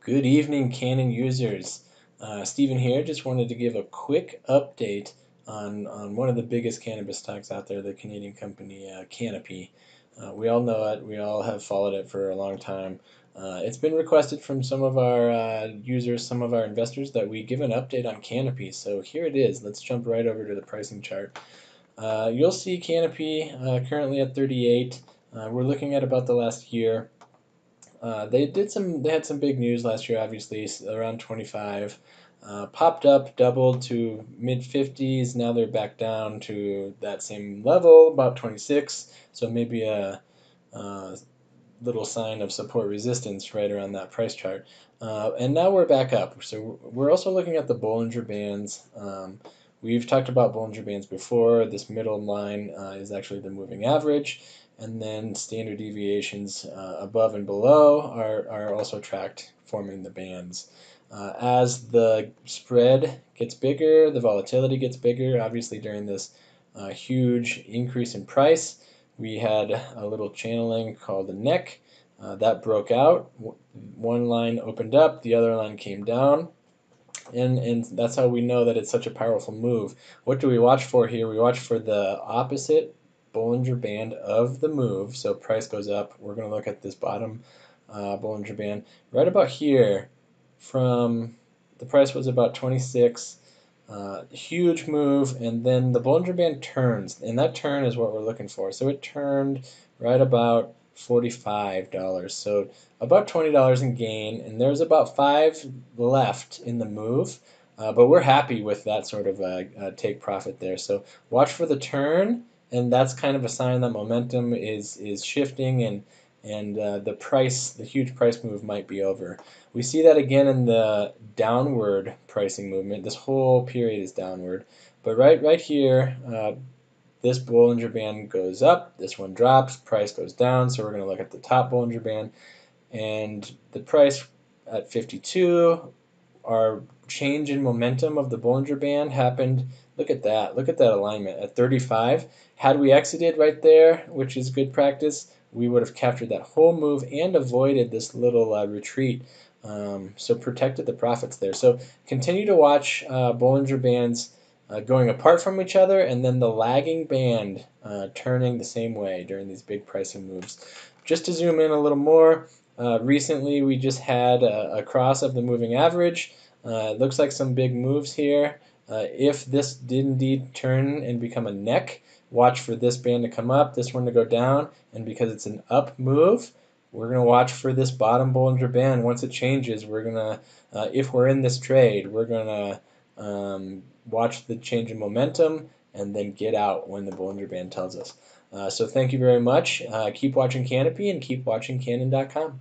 Good evening, Cannin users. Stephen here. Just wanted to give a quick update on one of the biggest cannabis stocks out there, the Canadian company Canopy. We all know it. We all have followed it for a long time. It's been requested from some of our users, some of our investors, that we give an update on Canopy. So here it is. Let's jump right over to the pricing chart. You'll see Canopy currently at 38. We're looking at about the last year. They had some big news last year, obviously, around 25. Popped up, doubled to mid 50s. Now they're back down to that same level, about 26. So maybe a little sign of support resistance right around that price chart. And now we're back up. So we're also looking at the Bollinger Bands. We've talked about Bollinger Bands before. This middle line is actually the moving average, and then standard deviations above and below are also tracked, forming the bands. As the spread gets bigger, the volatility gets bigger. Obviously, during this huge increase in price, we had a little channeling called a neck that broke out. One line opened up, the other line came down. And that's how we know that it's such a powerful move. What do we watch for here? We watch for the opposite Bollinger Band of the move. So price goes up. We're going to look at this bottom Bollinger Band right about here. From the price was about 26. Huge move, and then the Bollinger Band turns, and that turn is what we're looking for. So it turned right about $45, so about $20 in gain, and there's about 5 left in the move, but we're happy with that sort of take profit there. So watch for the turn, and that's kind of a sign that momentum is shifting, and the huge price move might be over. We see that again in the downward pricing movement. This whole period is downward, but right here, this Bollinger Band goes up, this one drops, price goes down. So we're going to look at the top Bollinger Band, and the price at 52, our change in momentum of the Bollinger Band happened. Look at that. Look at that alignment at 35. Had we exited right there, which is good practice, we would have captured that whole move and avoided this little retreat. So protected the profits there. So continue to watch Bollinger Bands going apart from each other, and then the lagging band turning the same way during these big pricing moves. Just to zoom in a little more, recently we just had a cross of the moving average. It looks like some big moves here. If this did indeed turn and become a neck, watch for this band to come up, this one to go down, and because it's an up move, we're going to watch for this bottom Bollinger Band. Once it changes, we're going to, if we're in this trade, we're going to watch the change in momentum and then get out when the Bollinger Band tells us. So thank you very much. Keep watching Canopy and keep watching Cannin.com.